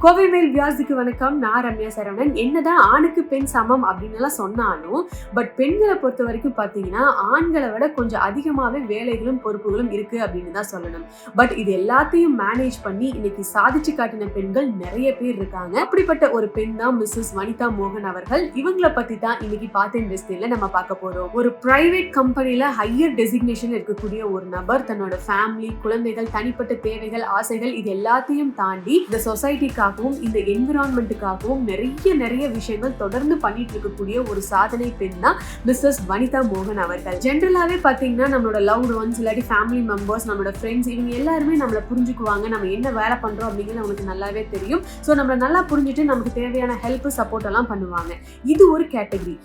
கோவை மேல் வியாசிக்கு வணக்கம். நான் ரம்யா சரவணன். என்னதான் ஆணுக்கு பெண் சமம் அப்படின்னு சொன்னாலும் பெண்களை பொறுத்த வரைக்கும் பாத்தீங்கன்னா ஆண்களை விட கொஞ்சம் அதிகமாவே வேலைகளும் பொறுப்புகளும் இருக்கு அப்படின்னு தான் சொல்லணும். இது எல்லாத்தையும் மேனேஜ் பண்ணி இன்னைக்கு சாதிச்சு காட்டின பெண்கள் நிறைய பேர் இருக்காங்க. அப்படிப்பட்ட ஒரு பெண் தான் மிஸ்ஸஸ் வனிதா மோகன் அவர்கள். இவங்களை பத்தி தான் இன்னைக்கு பார்த்து இண்டஸ்ட்ரியில நம்ம பார்க்க போறோம். ஒரு பிரைவேட் கம்பெனில ஹையர் டெசிக்னேஷன் இருக்கக்கூடிய ஒரு நபர் தன்னோட ஃபேமிலி, குழந்தைகள், தனிப்பட்ட தேவைகள், ஆசைகள் இது எல்லாத்தையும் தாண்டி இந்த சொசைட்டிக்காகவும் இந்த என்விரான்மெண்ட்டுக்காகவும் நிறைய விஷயங்கள் தொடர்ந்து பண்ணிட்டு இருக்கக்கூடிய ஒரு சாதனை பெண் தான் மிஸ்ஸஸ் வனிதா மோகன் அவர்கள். ஜென்ரலாவே பாத்தீங்கன்னா நம்மளோட லவ்ட் ஒன்ஸ் இல்லாட்டி ஃபேமிலி மெம்பர்ஸ், நம்மளோட ஃப்ரெண்ட்ஸ் இவங்க எல்லாருமே நம்மளை புரிஞ்சுக்குவாங்க. நம்ம என்ன வேலை பண்றோம் அப்படிங்கிறது அவங்களுக்கு நல்லாவே தெரியும். ஸோ நம்மளை நல்லா புரிஞ்சுட்டு நமக்கு தேவையான ஹெல்ப் சப்போர்ட் எல்லாம் பண்ணுவாங்க. இது ஒரு கேட்டகரி.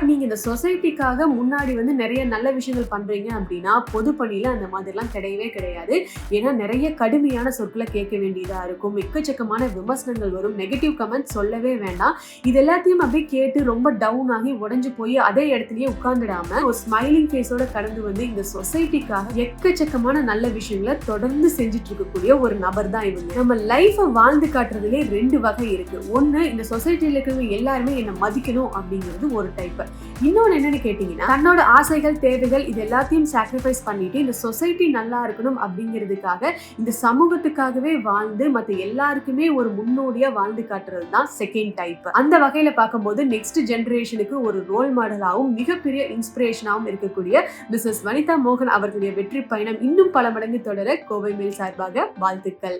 நீங்க இந்த சொசைட்டிக்காக முன்னாடி நிறைய நல்ல விஷயங்கள் பண்றீங்க அப்படின்னா பொது பணியில அந்த மாதிரிலாம் கிடையவே கிடையாது. ஏன்னா நிறைய கடுமையான சொற்களை கேட்க வேண்டியதா இருக்கும். எக்கச்சக்கமான விமர்சனங்கள் வரும். நெகட்டிவ் கமெண்ட் சொல்லவே வேண்டாம். இது எல்லாத்தையும் அப்படியே கேட்டு ரொம்ப டவுன் ஆகி உடஞ்சு போய் அதே இடத்துலயே உட்கார்ந்துடாம ஒரு ஸ்மைலிங் ஃபேஸோட கடந்து இந்த சொசைட்டிக்காக எக்கச்சக்கமான நல்ல விஷயங்களை தொடர்ந்து செஞ்சுட்டு இருக்கக்கூடிய ஒரு நபர் தான் இவங்க. நம்ம லைஃபை வாழ்ந்து காட்டுறதுலே ரெண்டு வகை இருக்கு. ஒண்ணு, இந்த சொசைட்டில இருக்கிறவங்க எல்லாருமே என்ன மதிக்கணும் அப்படிங்கிறது ஒரு டைப். இன்னொன்னு என்னன்னு கேட்டீங்கன்னா தன்னோட ஆசைகள், தேவைகள் இது எல்லாத்தையும் சாக்ரிஃபைஸ் பண்ணிட்டு இந்த சொசைட்டி நல்லா இருக்கணும் அப்படிங்கிறதுக்காக இந்த சமூகத்துக்காகவே வாழ்ந்து மற்ற எல்லாருக்குமே ஒரு முன்னோடியா வாழ்ந்து காட்டுறது தான் செகண்ட் டைப். அந்த வகையில பார்க்கும்போது நெக்ஸ்ட் ஜெனரேஷனுக்கு ஒரு ரோல் மாடலாகவும் மிகப்பெரிய இன்ஸ்பிரேஷனாகவும் இருக்கக்கூடிய மிஸ்ஸஸ் வனிதா மோகன் அவர்களுடைய வெற்றி பயணம் இன்னும் பல மடங்கு தொடர கோவை மேல் சார்பாக வாழ்த்துக்கள்.